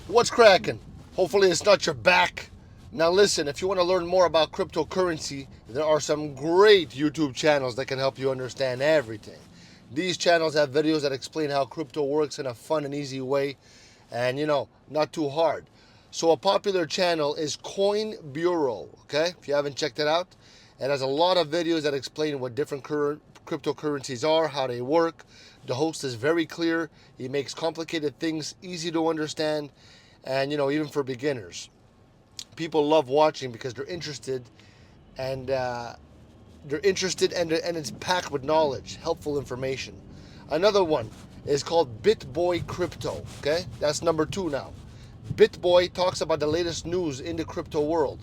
What's cracking? Hopefully it's not your back. Now listen, if you want to learn more about cryptocurrency, there are some great YouTube channels that can help you understand everything. These channels have videos that explain how crypto works in a fun and easy way and, not too hard. So a popular channel is Coin Bureau, okay? If you haven't checked it out, it has a lot of videos that explain what different cryptocurrencies are, how they work. The host is very clear. He makes complicated things easy to understand and, even for beginners. People love watching because and they're interested and it's packed with knowledge, helpful information. Another one is called BitBoy Crypto, okay? That's number 2 now. BitBoy talks about the latest news in the crypto world,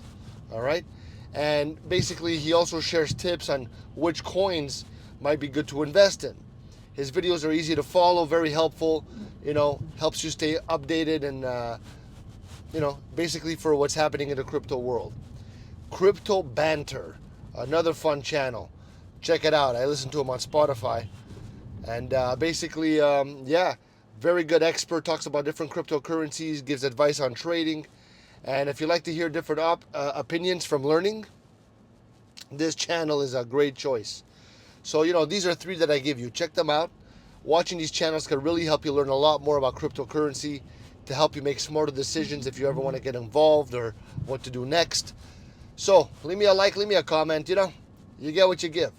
all right? And basically, he also shares tips on which coins might be good to invest in. His videos are easy to follow, very helpful, helps you stay updated and, basically for what's happening in the crypto world. Crypto Banter, another fun channel. Check it out. I listen to him on Spotify. And basically, very good expert, talks about different cryptocurrencies, gives advice on trading. And if you like to hear different opinions from learning, this channel is a great choice. So, these are 3 that I give you. Check them out. Watching these channels can really help you learn a lot more about cryptocurrency to help you make smarter decisions if you ever want to get involved or what to do next. So, leave me a like, leave me a comment. You get what you give.